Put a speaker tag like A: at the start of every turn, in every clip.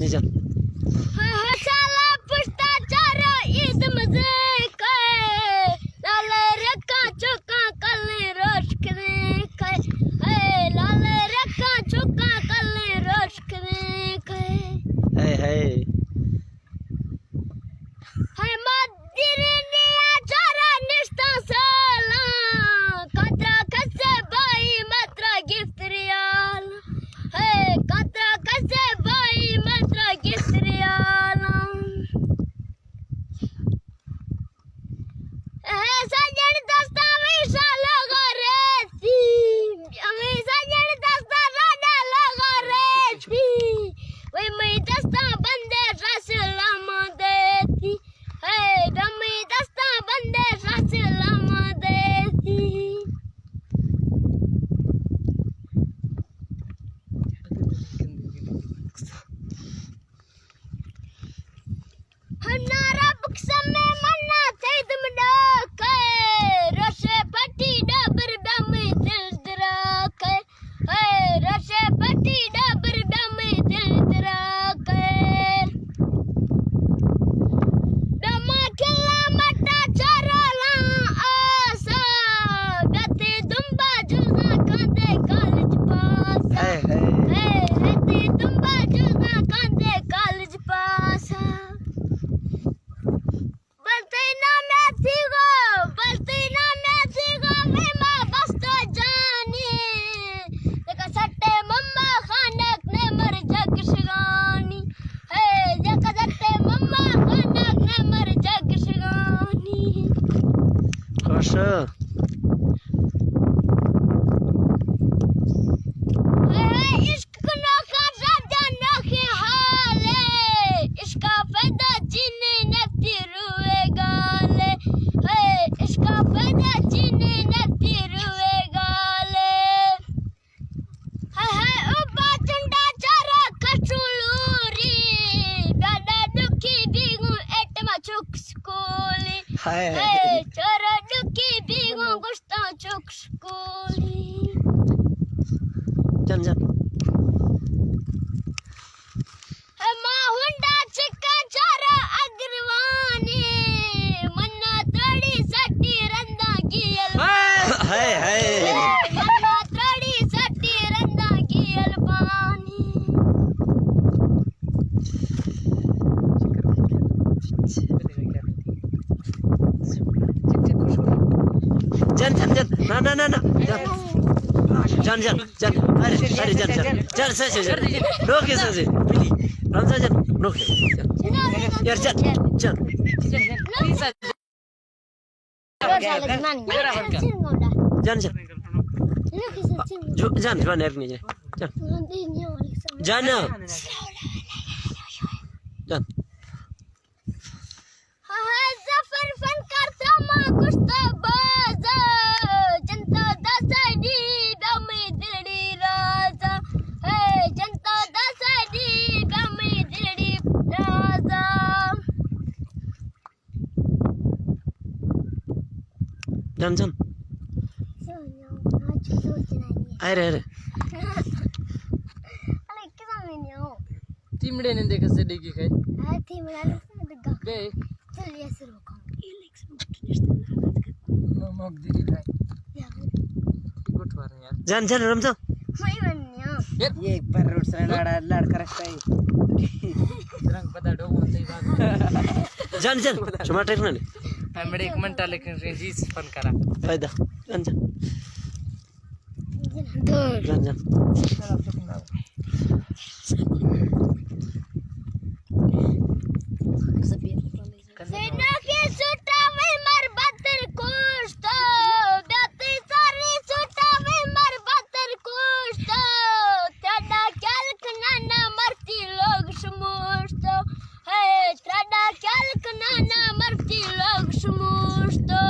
A: जी जान
B: साला पुश्ता चारा ईद मजे के लाल रखा चौका कल रोश करे के लाल रखा चौका कल रोश करे के
A: है
B: मदीनिया चारा निष्ठा साला कतरा कसे भाई मात्रा गिफ्ट रियाल कतरा कसे भाई मात्रा गिफ्ट रियाल सजन दस्ता हमेशा लगा रहती सजन दस्ता राडा लगा रहती वही मैं दस्ता बंदे रसलाम देती मैं दस्ता बंदे रसलाम देती हनारा बक्सम में मन्ना थे तुम डाके रशे पट्टी डबर बम दिल दराके रशे पट्टी डबर बम दिल दराके दमा खिला मटा चरला आसा गते दुंबा जुजा कांदे कॉलेज पास गते दुंबा जुजा कांदे कॉलेज पास बलतीना में थीगो मैं मां बस्तो जानी देखा सट्टे मम्मा खानक ने मर जग शगानी देखा सट्टे मम्मा खानक ने मर जग शगानी
A: खुश
B: इश्क नो का राजा नखे हाले इसका फायदा चीनी नफ्ती रुए गाले इसका फायदा चीनी नफ्ती रुए गाले उबा चंडा चारा कचुलूरी दादा दुखी बिगु एटमा चुक स्कूली चारा दुखी बिगु गुस्ता चुक स्कूली
A: जान जान
B: हुंडा चिक्का चारा अग्रवानी मन्ना तड़ी सट्टी रंदा गियल मन्ना तड़ी सट्टी रंदा गियल पानी
A: जान जान जान ना जान जान अरे जान सही रोके सही रमजा जान रोके यार जान जुबान यार नहीं जान
B: जफर फन करता मां गुस्ता बाजा जनता दसडी दमी दिड़ी राजा जनता दसडी दमी दिड़ी राजा
A: जान अरे
B: अरे किसा में नहीं हो
C: तिमड़े ने देखा से डेगी खाए
B: तिमड़ा ने देखा
C: बे
B: चल ये शुरू कर
C: मग दीदी खाए गुट वार यार
A: जान रमजा
B: मैं बनिया
C: ये पर रोड से लड़ करता है रंग पता डो बोलते बात
A: जान टमाटर ना
C: हमरे एक मिनट लेकिन रेजिस फन करा
A: फायदा जान
B: सेना के सुटा में मर बतर कोष्टा बेती सारी सुटा में मर बतर कोष्टा तेरा क्या ना मरती लोग समोष्टा तेरा क्या ना मरती लोग समोष्टा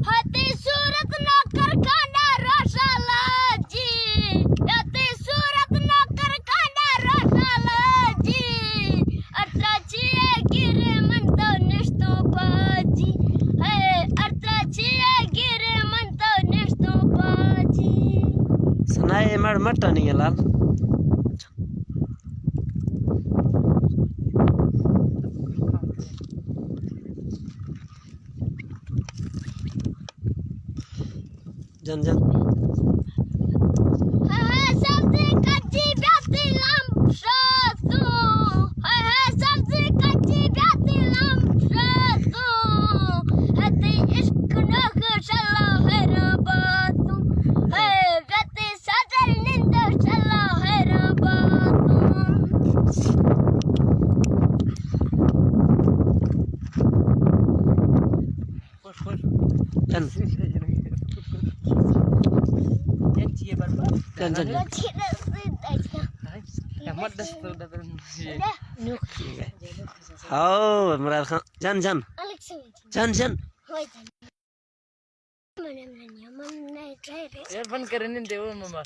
B: हती सूरत ना करखाना रोशाला जी हती सूरत ना करखाना रोशाला जी अत्राची गिरे मन तो निष्ठो पाजी अत्राची गिरे मन तो निष्ठो पाजी
A: सनाए मड़ मट्टा नहीं लाल जन जन
B: सब्जी कच्ची ब्याती लम शतू सब्जी कच्ची ब्याती लम शतू हती इश्क नख चला है रबातू है रती सदर निंद चला है रबातू
A: जन
C: यांची आहे बरं बरं.
A: जन जन
C: मत दसतो डबल
A: हाओ इमरान खान जन जन जन जन
C: यार बंद करें नहीं दे वो मम्मा